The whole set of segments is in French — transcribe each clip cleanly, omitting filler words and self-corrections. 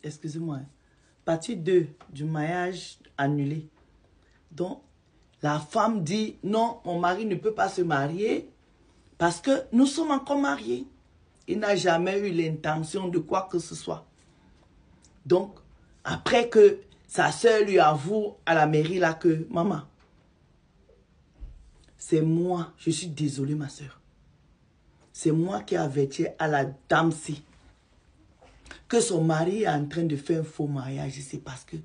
excusez-moi, partie 2 du mariage annulé. Donc, la femme dit, non, mon mari ne peut pas se marier parce que nous sommes encore mariés. Il n'a jamais eu l'intention de quoi que ce soit. Donc, après que sa soeur lui avoue à la mairie là que, maman, c'est moi, je suis désolée ma soeur. C'est moi qui ai averti à la dame-ci que son mari est en train de faire un faux mariage. C'est parce que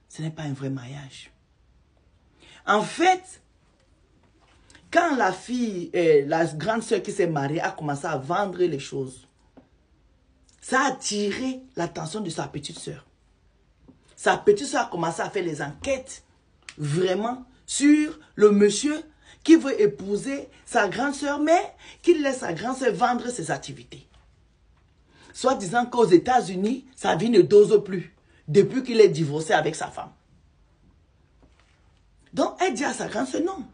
ce n'est pas un vrai mariage. En fait, quand la fille, la grande soeur qui s'est mariée a commencé à vendre les choses, ça a attiré l'attention de sa petite soeur. Sa petite soeur a commencé à faire les enquêtes vraiment sur le monsieur qui veut épouser sa grande soeur, mais qui laisse sa grande soeur vendre ses activités. Soit disant qu'aux États-Unis, sa vie ne dose plus depuis qu'il est divorcé avec sa femme. Donc, elle dit à sa grande soeur, non.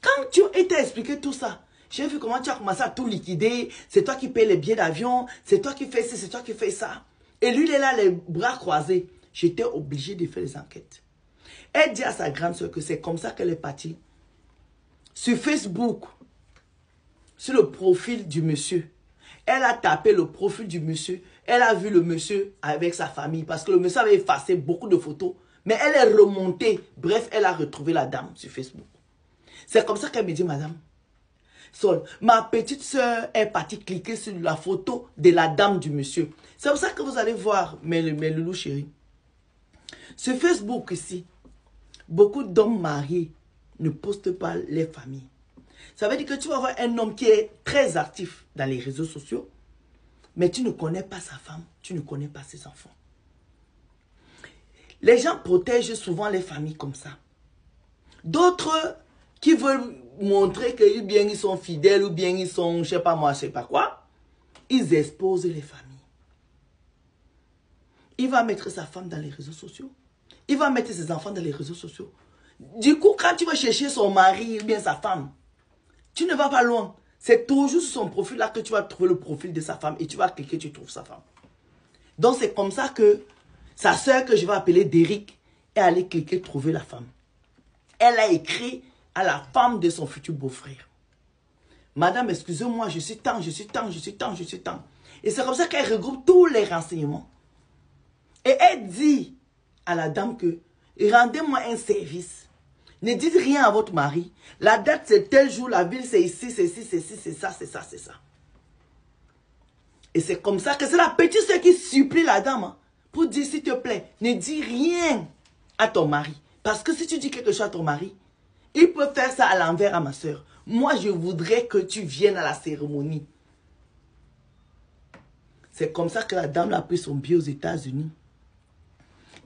Quand tu t'as expliqué tout ça, j'ai vu comment tu as commencé à tout liquider. C'est toi qui payes les billets d'avion, c'est toi qui fais ci, c'est toi qui fais ça. Et lui, il est là, les bras croisés. J'étais obligé de faire les enquêtes. Elle dit à sa grande soeur que c'est comme ça qu'elle est partie. Sur Facebook, sur le profil du monsieur, elle a tapé le profil du monsieur. Elle a vu le monsieur avec sa famille parce que le monsieur avait effacé beaucoup de photos. Mais elle est remontée. Bref, elle a retrouvé la dame sur Facebook. C'est comme ça qu'elle me dit, madame, Sol, ma petite soeur est partie cliquer sur la photo de la dame du monsieur. C'est pour ça que vous allez voir, mes loulous chéris. Sur Facebook ici, beaucoup d'hommes mariés ne postent pas les familles. Ça veut dire que tu vas voir un homme qui est très actif dans les réseaux sociaux, mais tu ne connais pas sa femme, tu ne connais pas ses enfants. Les gens protègent souvent les familles comme ça. D'autres qui veulent montrer que bien ils sont fidèles ou bien ils sont, je sais pas moi, je sais pas quoi, ils exposent les familles. Il va mettre sa femme dans les réseaux sociaux. Il va mettre ses enfants dans les réseaux sociaux. Du coup, quand tu vas chercher son mari ou bien sa femme, tu ne vas pas loin. C'est toujours sur son profil là que tu vas trouver le profil de sa femme et tu vas cliquer, tu trouves sa femme. Donc c'est comme ça que sa soeur que je vais appeler Derrick est allée cliquer, trouver la femme. Elle a écrit à la femme de son futur beau-frère. Madame, excusez-moi, je suis tant, je suis tant, je suis tant, je suis tant. Et c'est comme ça qu'elle regroupe tous les renseignements. Et elle dit à la dame que rendez-moi un service. Ne dites rien à votre mari. La date c'est tel jour, la ville c'est ici, c'est ici, c'est ici, c'est ça, c'est ça, c'est ça. Et c'est comme ça que c'est la petite soeur qui supplie la dame hein, pour dire s'il te plaît, ne dis rien à ton mari. Parce que si tu dis quelque chose à ton mari, il peut faire ça à l'envers à ma soeur. Moi, je voudrais que tu viennes à la cérémonie. C'est comme ça que la dame a pris son billet aux États-Unis.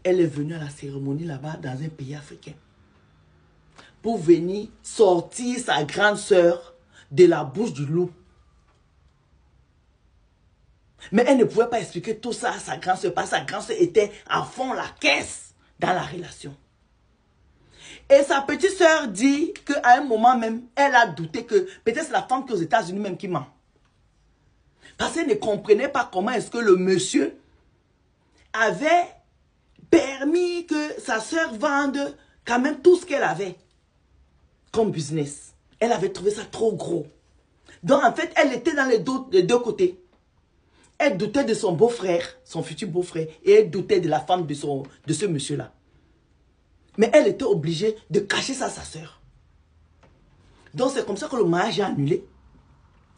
Elle est venue à la cérémonie là-bas dans un pays africain. Pour venir sortir sa grande soeur de la bouche du loup. Mais elle ne pouvait pas expliquer tout ça à sa grande soeur parce que sa grande soeur était à fond la caisse dans la relation. Et sa petite soeur dit qu'à un moment même, elle a douté que peut-être c'est la femme qui est aux États-Unis même qui ment. Parce qu'elle ne comprenait pas comment est-ce que le monsieur avait permis que sa soeur vende quand même tout ce qu'elle avait comme business. Elle avait trouvé ça trop gros. Donc en fait, elle était dans les deux côtés. Elle doutait de son beau-frère, son futur beau-frère, et elle doutait de la femme de ce monsieur-là. Mais elle était obligée de cacher ça à sa soeur. Donc c'est comme ça que le mariage est annulé.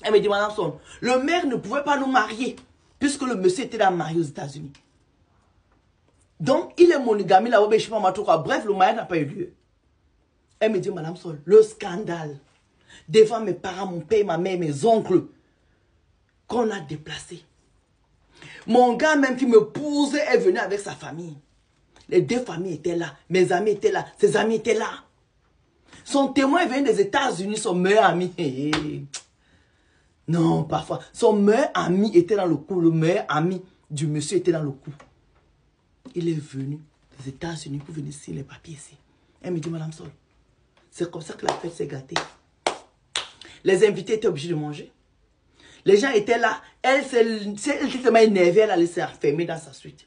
Elle me dit, madame Son, le maire ne pouvait pas nous marier, puisque le monsieur était marié aux États-Unis. Donc il est monogame, là, je sais pas quoi. Bref, le mariage n'a pas eu lieu. Elle me dit, madame Sol, le scandale. Devant mes parents, mon père, ma mère, mes oncles, qu'on a déplacé. Mon gars même qui me poussait est venu avec sa famille. Les deux familles étaient là. Mes amis étaient là. Ses amis étaient là. Son témoin est venu des États-Unis, son meilleur ami. Non, parfois. Son meilleur ami était dans le coup. Le meilleur ami du monsieur était dans le coup. Il est venu des États-Unis pour venir signer les papiers ici. Elle me dit, madame Sol, c'est comme ça que la fête s'est gâtée. Les invités étaient obligés de manger. Les gens étaient là. Elle s'est tellement énervée, elle allait s'enfermer dans sa suite.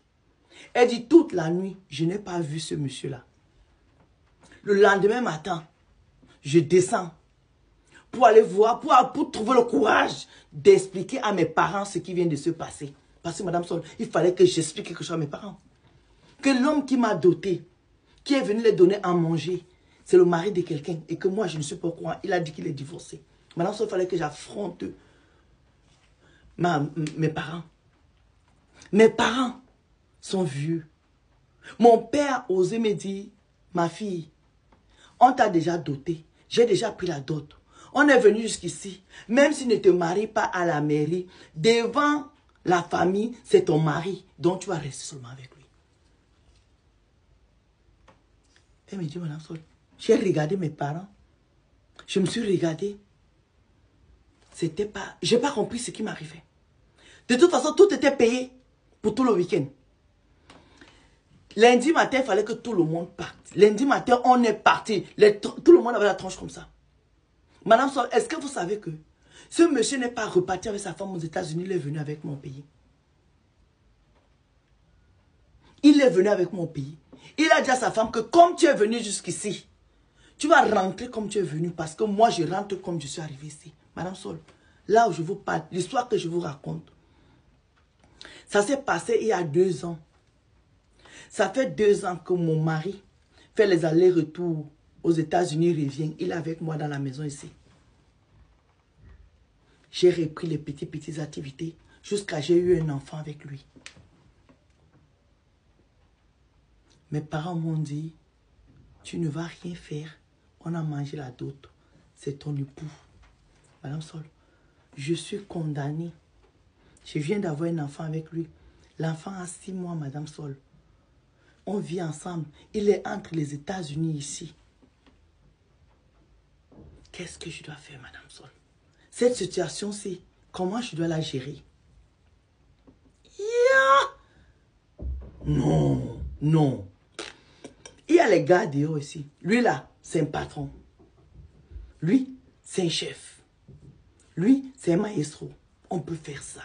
Elle dit, toute la nuit, je n'ai pas vu ce monsieur-là. Le lendemain matin, je descends pour aller voir, pour trouver le courage d'expliquer à mes parents ce qui vient de se passer. Parce que Madame Sol, il fallait que j'explique quelque chose à mes parents. Que l'homme qui m'a doté, qui est venu les donner à manger, c'est le mari de quelqu'un. Et que moi, je ne suis pas au courant. Il a dit qu'il est divorcé. Madame Sol, il fallait que j'affronte mes parents. Mes parents sont vieux. Mon père a osé me dire, ma fille, on t'a déjà doté. J'ai déjà pris la dot. On est venu jusqu'ici. Même si tu ne te maries pas à la mairie, devant la famille, c'est ton mari. Donc tu vas rester seulement avec lui. Elle me dit, Madame Sol, j'ai regardé mes parents. Je me suis regardé. C'était pas... Je n'ai pas compris ce qui m'arrivait. De toute façon, tout était payé pour tout le week-end. Lundi matin, il fallait que tout le monde parte. Lundi matin, on est parti. Tout le monde avait la tronche comme ça. Madame Sol, est-ce que vous savez que ce monsieur n'est pas reparti avec sa femme aux États-Unis, il est venu avec mon pays. Il est venu avec mon pays. Il a dit à sa femme que comme tu es venu jusqu'ici, tu vas rentrer comme tu es venu parce que moi, je rentre comme je suis arrivé ici. Madame Sol, là où je vous parle, l'histoire que je vous raconte, ça s'est passé il y a 2 ans. Ça fait 2 ans que mon mari fait les allers-retours aux États-Unis, il revient. Il est avec moi dans la maison ici. J'ai repris les petites activités jusqu'à j'ai eu un enfant avec lui. Mes parents m'ont dit, tu ne vas rien faire. On a mangé la dot. C'est ton époux. Madame Sol, je suis condamnée. Je viens d'avoir un enfant avec lui. L'enfant a 6 mois, Madame Sol. On vit ensemble. Il est entre les États-Unis ici. Qu'est-ce que je dois faire, Madame Sol? Cette situation-ci, comment je dois la gérer? Non, non. Il y a les gars dehors ici. Lui là, c'est un patron. Lui, c'est un chef. Lui, c'est un maestro. On peut faire ça.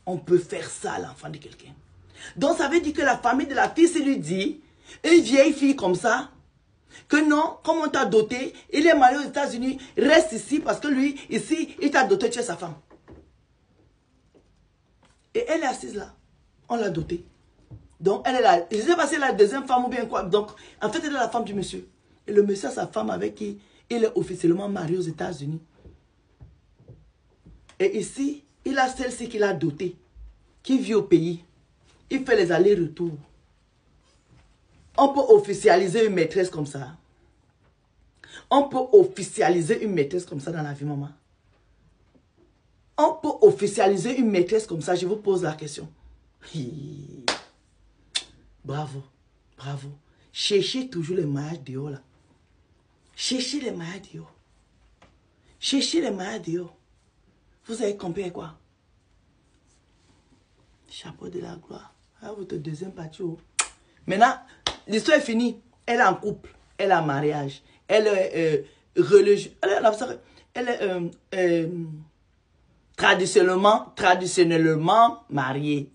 On peut faire ça à l'enfant de quelqu'un. Donc ça veut dire que la famille de la fille, se lui dit, une vieille fille comme ça, que non, comme on t'a doté, il est marié aux États-Unis, reste ici parce que lui, ici, il t'a doté, tu es sa femme. Et elle est assise là. On l'a dotée. Donc elle est là. Je ne sais pas si elle est la deuxième femme ou bien quoi. Donc en fait, elle est la femme du monsieur. Et le monsieur a sa femme avec qui il est officiellement marié aux États-Unis. Et ici, il a celle-ci qu'il a dotée, qui vit au pays. Il fait les allers-retours. On peut officialiser une maîtresse comme ça. On peut officialiser une maîtresse comme ça dans la vie, maman. On peut officialiser une maîtresse comme ça, je vous pose la question. Bravo, bravo. Cherchez toujours les mariages dehors là. Cherchez les mariages dehors. Cherchez les mariages dehors. Vous avez compris quoi? Chapeau de la gloire. À votre deuxième partie. Maintenant, l'histoire est finie. Elle est en couple. Elle est en mariage. Elle est religieuse. Elle est traditionnellement mariée.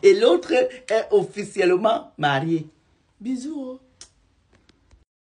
Et l'autre est officiellement mariée. Bisous.